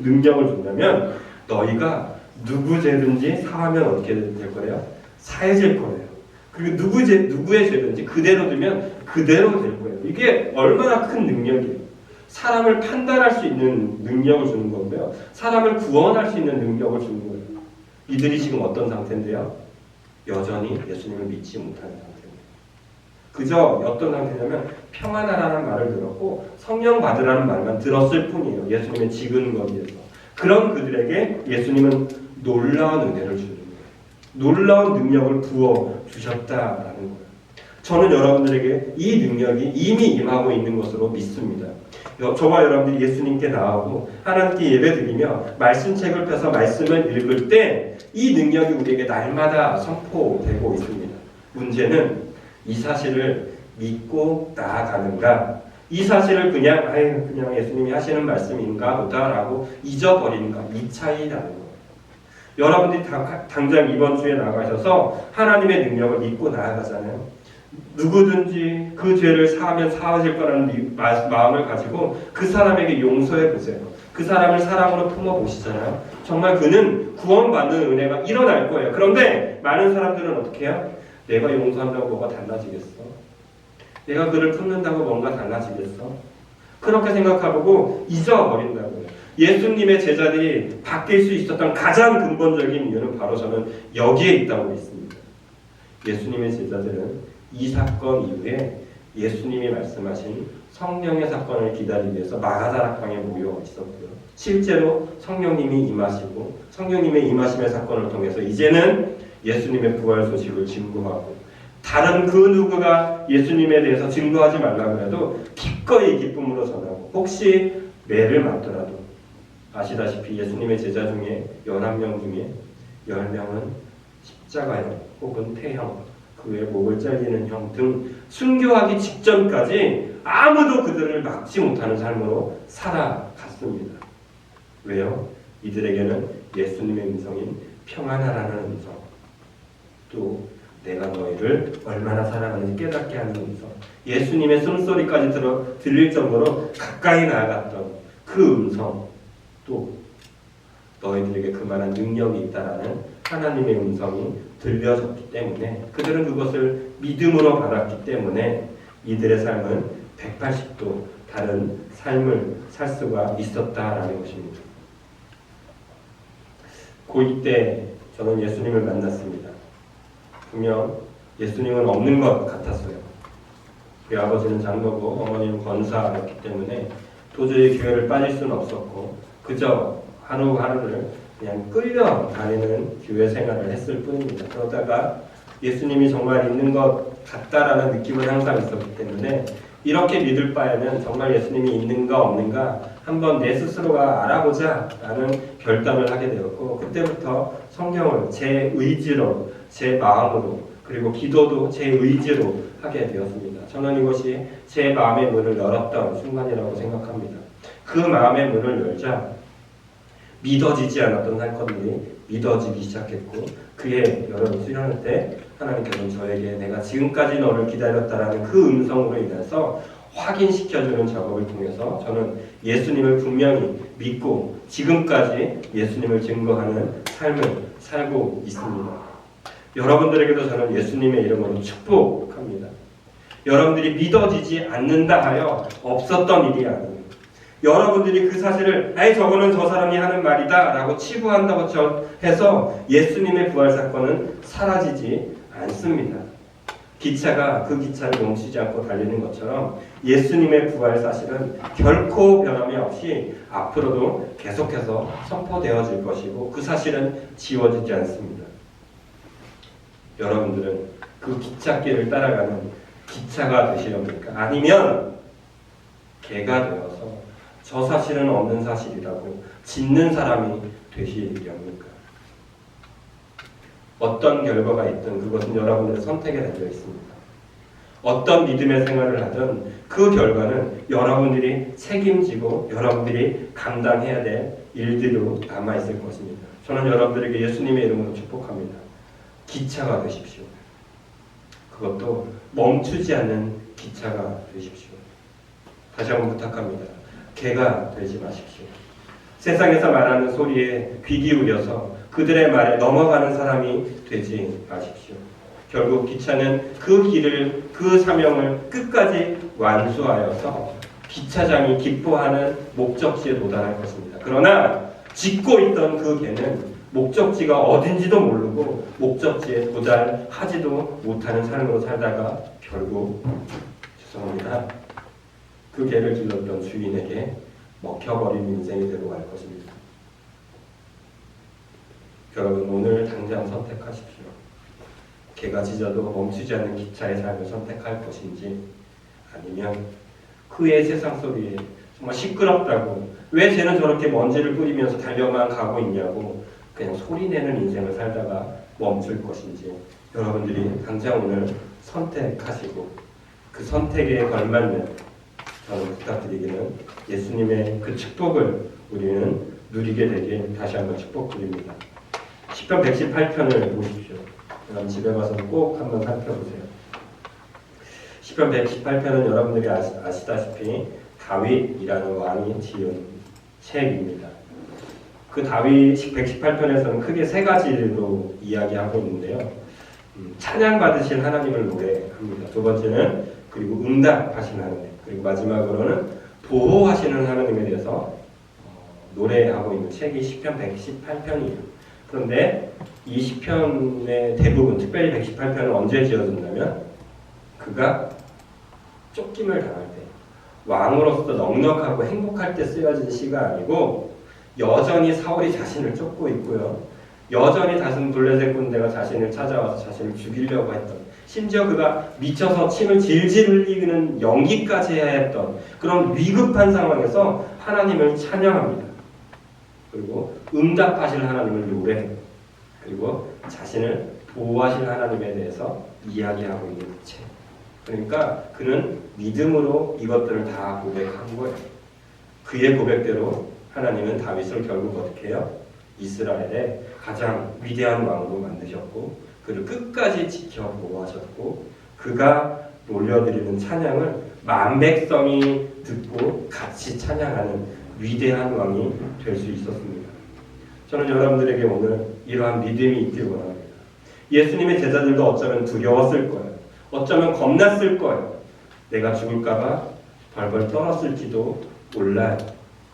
능력을 준다면 너희가 누구 죄든지 사하면 어떻게 될 거예요? 사해질 거예요. 그리고 누구의 죄든지 그대로 두면 그대로 될 거예요. 이게 얼마나 큰 능력이에요. 사람을 판단할 수 있는 능력을 주는 거고요. 사람을 구원할 수 있는 능력을 주는 거예요. 이들이 지금 어떤 상태인데요? 여전히 예수님을 믿지 못하는 상태입니다. 그저 어떤 상태냐면 평안하라는 말을 들었고 성령 받으라는 말만 들었을 뿐이에요. 예수님의 지근거리에서. 그런 그들에게 예수님은 놀라운 은혜를 주는 거예요. 놀라운 능력을 부어주셨다라는 거예요. 저는 여러분들에게 이 능력이 이미 임하고 있는 것으로 믿습니다. 저와 여러분들이 예수님께 나오고 하나님께 예배드리며 말씀책을 펴서 말씀을 읽을 때 이 능력이 우리에게 날마다 선포되고 있습니다. 문제는 이 사실을 믿고 나아가는가, 이 사실을 그냥 예수님이 하시는 말씀인가 보다라고 잊어버리는가, 이 차이라는 거예요. 여러분들이 당장 이번 주에 나가셔서 하나님의 능력을 믿고 나아가잖아요. 누구든지 그 죄를 사하면 사하질 거라는 마음을 가지고 그 사람에게 용서해 보세요. 그 사람을 사랑으로 품어보시잖아요. 정말 그는 구원받는 은혜가 일어날 거예요. 그런데 많은 사람들은 어떻게 해요? 내가 용서한다고 뭐가 달라지겠어? 내가 그를 품는다고 뭔가 달라지겠어? 그렇게 생각하고 잊어버린다고요. 예수님의 제자들이 바뀔 수 있었던 가장 근본적인 이유는 바로 저는 여기에 있다고 믿습니다. 예수님의 제자들은 이 사건 이후에 예수님이 말씀하신 성령의 사건을 기다리기 위해서 마가다락방에 모여 있었고요. 실제로 성령님이 임하시고 성령님의 임하심의 사건을 통해서 이제는 예수님의 부활 소식을 증거하고 다른 그 누구가 예수님에 대해서 증거하지 말라고 해도 기꺼이 기쁨으로 전하고 혹시 매를 맞더라도 아시다시피 예수님의 제자 중에 11명 중에 10명은 십자가형 혹은 폐형 그 외에 목을 잘리는 형 등 순교하기 직전까지 아무도 그들을 막지 못하는 삶으로 살아갔습니다. 왜요? 이들에게는 예수님의 음성인 평안하라는 음성, 또 내가 너희를 얼마나 사랑하는지 깨닫게 하는 음성, 예수님의 숨소리까지 들릴 정도로 가까이 나아갔던 그 음성, 또 너희들에게 그만한 능력이 있다라는 하나님의 음성이 들려졌기 때문에 그들은 그것을 믿음으로 받았기 때문에 이들의 삶은 180도 다른 삶을 살 수가 있었다라는 것입니다. 고2 때 저는 예수님을 만났습니다. 분명 예수님은 없는 것 같았어요. 우리 아버지는 장로고 어머니는 권사였기 때문에 도저히 교회를 빠질 수는 없었고 그저 하루하루를 그냥 끌려 다니는 교회 생활을 했을 뿐입니다. 그러다가 예수님이 정말 있는 것 같다라는 느낌은 항상 있었기 때문에 이렇게 믿을 바에는 정말 예수님이 있는가 없는가 한번 내 스스로가 알아보자 라는 결단을 하게 되었고 그때부터 성경을 제 의지로, 제 마음으로 그리고 기도도 제 의지로 하게 되었습니다. 저는 이것이 제 마음의 문을 열었던 순간이라고 생각합니다. 그 마음의 문을 열자 믿어지지 않았던 사건들이 믿어지기 시작했고 그의 여러분 수련회 때 하나님께서는 저에게 내가 지금까지 너를 기다렸다라는 그 음성으로 인해서 확인시켜주는 작업을 통해서 저는 예수님을 분명히 믿고 지금까지 예수님을 증거하는 삶을 살고 있습니다. 여러분들에게도 저는 예수님의 이름으로 축복합니다. 여러분들이 믿어지지 않는다 하여 없었던 일이 아니에요. 여러분들이 그 사실을 저거는 저 사람이 하는 말이다 라고 치부한다고 해서 예수님의 부활 사건은 사라지지 않습니다. 기차가 그 기차를 멈추지 않고 달리는 것처럼 예수님의 부활 사실은 결코 변함이 없이 앞으로도 계속해서 선포되어질 것이고 그 사실은 지워지지 않습니다. 여러분들은 그 기찻길을 따라가는 기차가 되시렵니까? 아니면 개가 되어서 저 사실은 없는 사실이라고 짓는 사람이 되시렵니까? 어떤 결과가 있든 그것은 여러분들의 선택에 달려 있습니다. 어떤 믿음의 생활을 하든 그 결과는 여러분들이 책임지고 여러분들이 감당해야 될 일들로 남아있을 것입니다. 저는 여러분들에게 예수님의 이름으로 축복합니다. 기차가 되십시오. 그것도 멈추지 않는 기차가 되십시오. 다시 한번 부탁합니다. 개가 되지 마십시오. 세상에서 말하는 소리에 귀 기울여서 그들의 말에 넘어가는 사람이 되지 마십시오. 결국 기차는 그 길을, 그 사명을 끝까지 완수하여서 기차장이 기뻐하는 목적지에 도달할 것입니다. 그러나 짓고 있던 그 개는 목적지가 어딘지도 모르고 목적지에 도달하지도 못하는 삶으로 살다가 결국 죄송합니다. 그 개를 길렀던 주인에게 먹혀버린 인생이 되고 말 것입니다. 여러분 오늘 당장 선택하십시오. 개가 짖어도 멈추지 않는 기차의 삶을 선택할 것인지 아니면 그의 세상 소리에 정말 시끄럽다고 왜 쟤는 저렇게 먼지를 뿌리면서 달려만 가고 있냐고 그냥 소리내는 인생을 살다가 멈출 것인지 여러분들이 당장 오늘 선택하시고 그 선택에 걸맞는 저는 부탁드리기는 예수님의 그 축복을 우리는 누리게 되길 다시 한번 축복드립니다. 시편 118편을 보십시오. 그럼 집에 가서 꼭 한번 살펴보세요. 시편 118편은 여러분들이 아시다시피 다윗이라는 왕이 지은 책입니다. 그 다윗 118편에서는 크게 세 가지로 이야기하고 있는데요. 찬양 받으신 하나님을 노래합니다. 두 번째는 그리고 응답하신 하나님, 그리고 마지막으로는 보호하시는 하나님에 대해서 노래하고 있는 책이 시편 118편이에요. 그런데 이 시편의 대부분, 특별히 118편은 언제 지어졌냐면 그가 쫓김을 당할 때, 왕으로서 넉넉하고 행복할 때 쓰여진 시가 아니고 여전히 사울이 자신을 쫓고 있고요. 여전히 다른 블레셋 군대가 자신을 찾아와서 자신을 죽이려고 했던, 심지어 그가 미쳐서 침을 질질 흘리는 연기까지 해야 했던 그런 위급한 상황에서 하나님을 찬양합니다. 그리고 응답하실 하나님을 노래해요. 그리고 자신을 보호하실 하나님에 대해서 이야기하고 있는 책. 그러니까 그는 믿음으로 이것들을 다 고백한 거예요. 그의 고백대로 하나님은 다윗을 결국 어떻게 해요? 이스라엘의 가장 위대한 왕으로 만드셨고 그를 끝까지 지켜 보호하셨고 그가 올려드리는 찬양을 만 백성이 듣고 같이 찬양하는 위대한 왕이 될 수 있었습니다. 저는 여러분들에게 오늘 이러한 믿음이 있기를 원합니다. 예수님의 제자들도 어쩌면 두려웠을 거예요. 어쩌면 겁났을 거예요. 내가 죽을까봐 벌벌 떨었을지도 몰라요.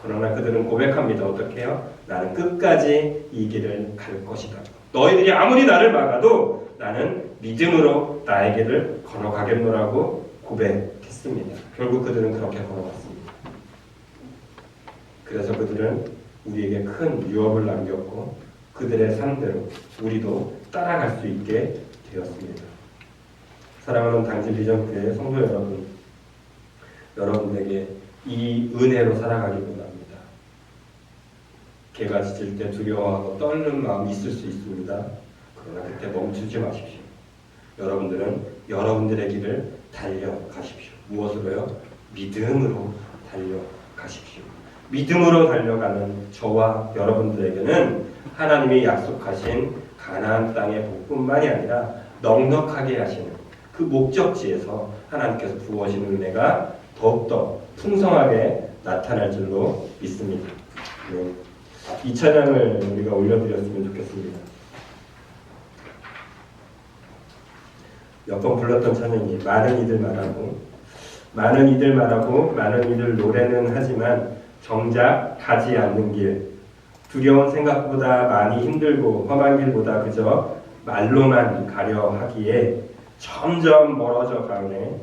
그러나 그들은 고백합니다. 어떻게 해요? 나는 끝까지 이 길을 갈 것이다. 너희들이 아무리 나를 막아도 나는 믿음으로 나의 길을 걸어가겠노라고 고백했습니다. 결국 그들은 그렇게 걸어갔습니다. 그래서 그들은 우리에게 큰 유업을 남겼고 그들의 삶대로 우리도 따라갈 수 있게 되었습니다. 사랑하는 당진 비전교회 성도 여러분, 여러분에게 이 은혜로 살아가기를 원합니다. 개가 짖을 때 두려워하고 떨는 마음이 있을 수 있습니다. 그러나 그때 멈추지 마십시오. 여러분들은 여러분들의 길을 달려가십시오. 무엇으로요? 믿음으로 달려가십시오. 믿음으로 달려가는 저와 여러분들에게는 하나님이 약속하신 가나안 땅의 복뿐만이 아니라 넉넉하게 하시는 그 목적지에서 하나님께서 부어주신 은혜가 더욱더 풍성하게 나타날 줄로 믿습니다. 네. 이 찬양을 우리가 올려드렸으면 좋겠습니다. 몇 번 불렀던 찬양이 많은 이들 말하고 많은 이들 말하고 많은 이들 노래는 하지만 정작 가지 않는 길 두려운 생각보다 많이 힘들고 험한 길보다 그저 말로만 가려 하기에 점점 멀어져 가네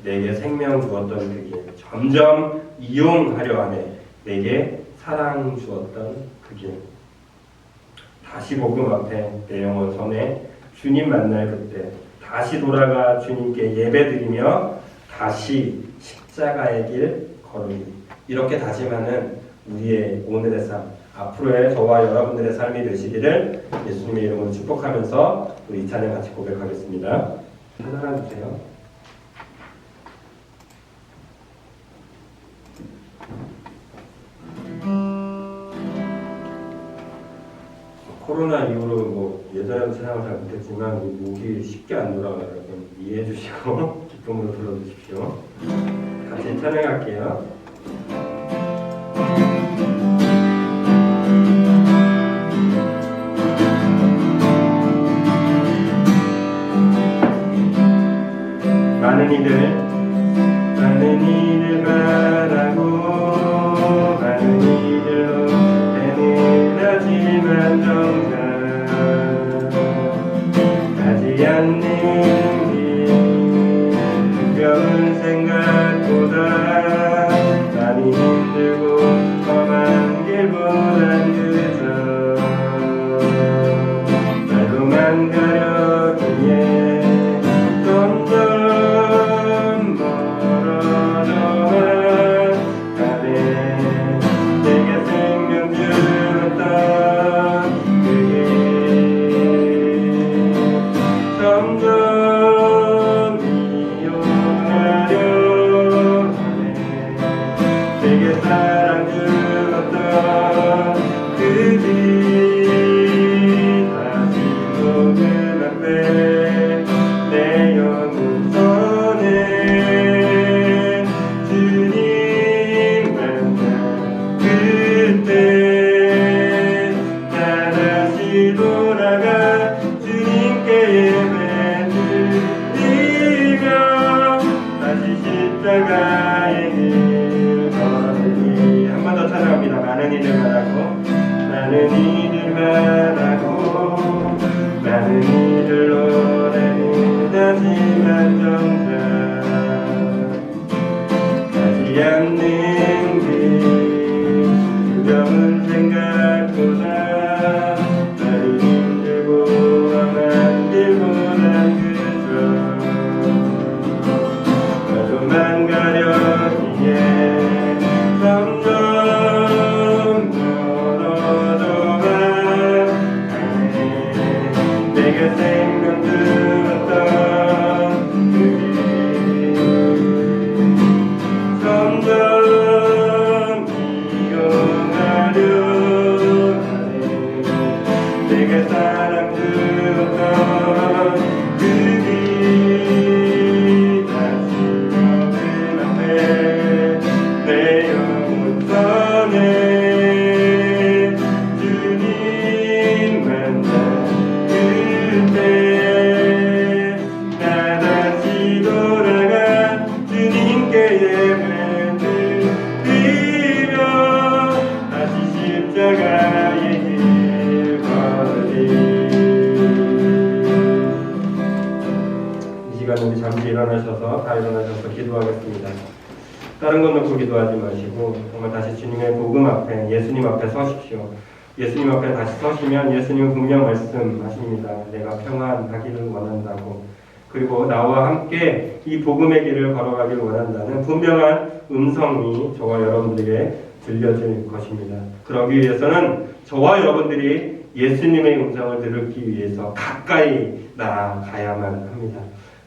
내게 생명 주었던 그 길 점점 이용하려 하네 내게 사랑 주었던 그 길 다시 복음 앞에 내 영혼 선에 주님 만날 그때 다시 돌아가 주님께 예배드리며 다시 십자가의 길 걸으리 이렇게 다짐하는 우리의 오늘의 삶 앞으로의 저와 여러분들의 삶이 되시기를 예수님의 이름으로 축복하면서 우리 이 찬양 같이 고백하겠습니다. 하나 주세요. 코로나 이후로 뭐 예전에도 찬양을 잘 못했지만 목이 쉽게 안 돌아가요. 여러분 이해해 주시고 기쁨으로 불러주십시오. 같이 찬양할게요. 많은 이들 바라고 많은 이들로 애늘하지만 정작 가지 않는 길 두려운 생각보다 많이 힘들고 험한 길보단 그저 말로만 가려기에 점점 많은 이들 말하고 많은 이들로 내는 정작 가지 않는 길 두려운 생각보다 많이 힘들고 험한 길보단 그저 나도만 가려기에 점점 멀어져가 일어나셔서 다 일어나셔서 기도하겠습니다. 다른 것 놓고 기도하지 마시고 정말 다시 주님의 복음 앞에 예수님 앞에 서십시오. 예수님 앞에 다시 서시면 예수님은 분명 말씀하십니다. 내가 평안하기를 원한다고. 그리고 나와 함께 이 복음의 길을 걸어가기를 원한다는 분명한 음성이 저와 여러분들에게 들려질 것입니다. 그러기 위해서는 저와 여러분들이 예수님의 음성을 들기 위해서 가까이 나아가야만 합니다.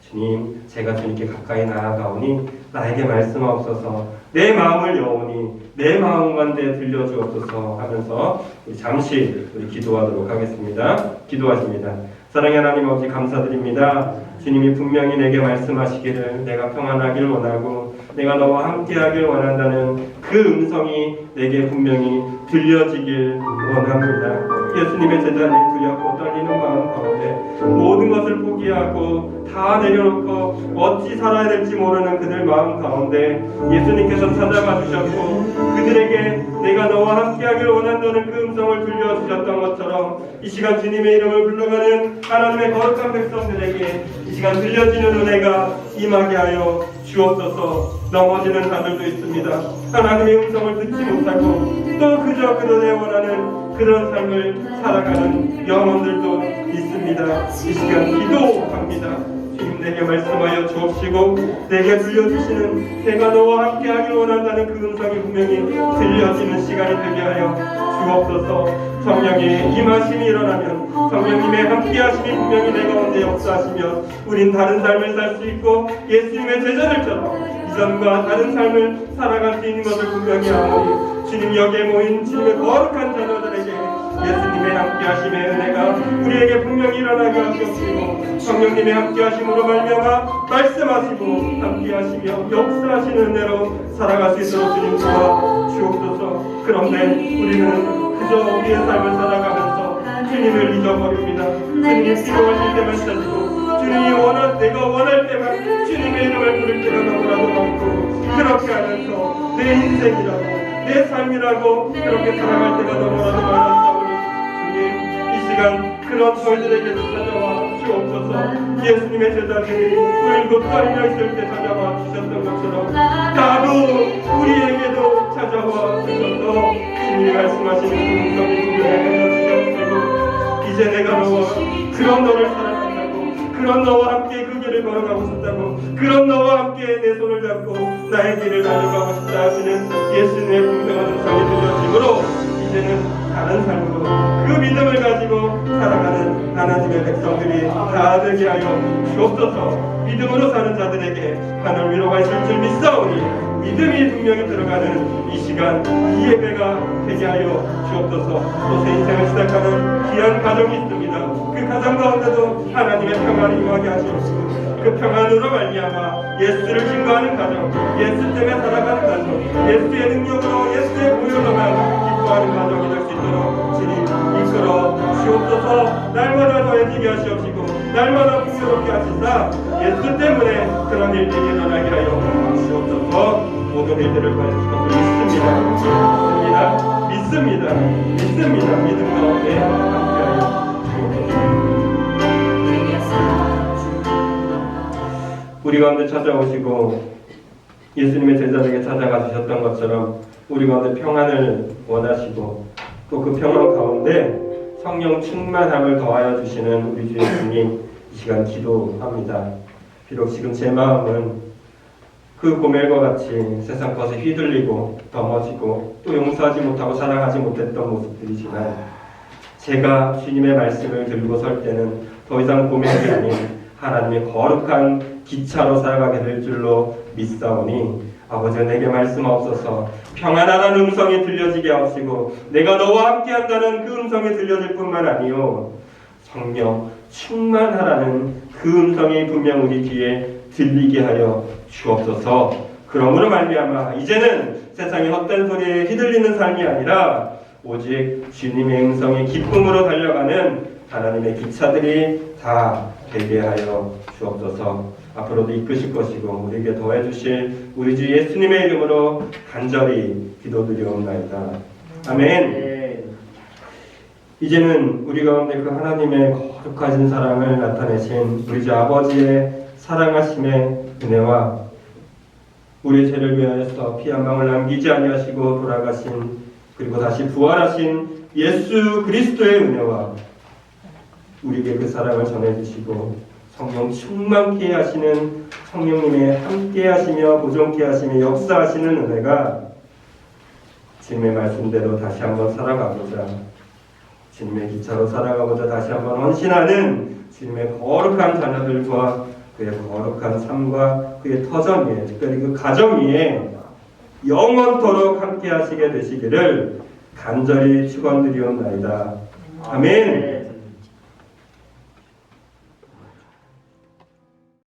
주님, 제가 주님께 가까이 나아가오니 나에게 말씀하옵소서. 내 마음을 여오니 내 마음 가운데 들려주옵소서 하면서 잠시 우리 기도하도록 하겠습니다. 기도하십니다. 사랑의 하나님 아버지 감사드립니다. 주님이 분명히 내게 말씀하시기를 내가 평안하길 원하고 내가 너와 함께하길 원한다는 그 음성이 내게 분명히 들려지길 원합니다. 예수님의 제자들이 두렵고 떨리는 마음 가운데 모든 것을 포기하고 다 내려놓고 어찌 살아야 될지 모르는 그들 마음 가운데 예수님께서 찾아가 주셨고 그들에게 내가 너와 함께하길 원한다는 그 음성을 들려주셨던 것처럼 이 시간 주님의 이름을 불러가는 하나님의 거룩한 백성들에게 이 시간 들려지는 은혜가 임하게 하여 주옵소서. 넘어지는 자들도 있습니다. 하나님의 음성을 듣지 못하고 또 그저 그들의 원하는 그런 삶을 살아가는 영혼들도 있습니다. 이 시간 기도합니다. 주님 내게 말씀하여 주옵시고 내게 들려주시는 내가 너와 함께하길 원한다는 그 음성이 분명히 들려지는 시간이 되게 하여 주옵소서. 성령의 임하심이 일어나면 성령님의 함께하심이 분명히 내 가운데 역사하시며 우린 다른 삶을 살 수 있고 예수님의 제자들처럼 이전과 다른 삶을 살아갈 수 있는 것을 분명히 아오니 주님 여기에 모인 주님의 거룩한 자녀들에게 예수님의 함께하심의 은혜가 우리에게 분명히 일어나게 하시옵시고 성령님의 함께하심으로 말미암아 말씀하시고 함께하시며 역사하시는 은혜로 살아갈 수 있도록 주님 도와 주옵소서. 그런데 우리는 그저 우리의 삶을 살아가면서 주님을 잊어버립니다. 주님이 필요하실 때만 찾고 주님이 내가 원할 때만 주님의 이름을 부를 때가 너무나도 많고 그렇게 하면서 내 인생이라고 내 삶이라고 그렇게 살아갈 때가 너무나도 많았사오니 주님 이 시간 그런 저희들에게도 찾아와 주옵소서. 예수님의 제자들이 울고 떨며 있을 때 찾아와 주셨던 것처럼 나도 우리에게도 찾아와 주셔서 주님이 말씀하시는 그 음성이 분명히 들려주셨고 이제 내가 너와 그런 너를 사랑한다고 그런 너와 함께 그 길을 걸어가고 싶다고 그런 너와 함께 내 손을 잡고 나의 길을 달려가고 싶다 하시는 예수님의 분명한 음성이 들려지므로 이제는 다른 삶으로 그 믿음을 가지고 살아가는 하나님의 백성들이 다 되게 하여 주옵소서. 믿음으로 사는 자들에게 하늘 위로가 있을 줄 믿사오니 믿음이 분명히 들어가는 이 시간 이 예배가 되게 하여 주옵소서. 또 새 인생을 시작하는 귀한 가정이 있습니다. 그 가정 가운데도 하나님의 평안이 임하게 하시옵시고 그 평안으로 말미암아 예수를 증거하는 가정, 예수 때문에 살아가는 가정, 예수의 능력으로 예수의 보혈로만 기뻐하는 가정이 될 수 있도록 주님 이끌어 주옵소서. 날마다 더해지게 하시옵시고 날마다 풍요롭게 하시사 예수 때문에 그런 일들이 일어나게 하여 주옵소서. 모든 일들을 보여주실 것을 믿습니다. 믿음 가운데 함께하여 우리 가운데 찾아오시고 예수님의 제자들에게 찾아가 주셨던 것처럼 우리 가운데 평안을 원하시고 또 그 평안 가운데 성령 충만함을 더하여 주시는 우리 주 예수님 이 시간 기도합니다. 비록 지금 제 마음은 그 고멜과 같이 세상 것에 휘둘리고 넘어지고 또 용서하지 못하고 사랑하지 못했던 모습들이지만 제가 주님의 말씀을 들고 설 때는 더 이상 고멜이 아닌 하나님의 거룩한 기차로 살아가게 될 줄로 믿사오니 아버지가 내게 말씀하옵소서. 평안하라는 음성이 들려지게 하옵시고 내가 너와 함께한다는 그 음성이 들려질 뿐만 아니요 성령 충만하라는 그 음성이 분명 우리 귀에 들리게 하여 주옵소서. 그러므로 말미암아 이제는 세상의 헛된 소리에 휘둘리는 삶이 아니라 오직 주님의 음성에 기쁨으로 달려가는 하나님의 기차들이 다 되게 하여 주옵소서. 앞으로도 이끄실 것이고 우리에게 더해주실 우리 주 예수님의 이름으로 간절히 기도드리옵나이다. 아멘. 이제는 우리 가운데 그 하나님의 거룩하신 사랑을 나타내신 우리 주 아버지의 사랑하심의 은혜와 우리 죄를 위하여서 피 한 방울 남기지 아니하시고 돌아가신 그리고 다시 부활하신 예수 그리스도의 은혜와 우리에게 그 사랑을 전해주시고 성령 충만케 하시는 성령님의 함께 하시며 보존케 하시며 역사하시는 은혜가 주님의 말씀대로 다시 한번 살아가고자 주님의 기차로 살아가고자 다시 한번 헌신하는 주님의 거룩한 자녀들과 그의 거룩한 삶과 그의 터전 위에 특별히 그 가정 위에 영원토록 함께 하시게 되시기를 간절히 축원드리옵나이다. 아멘.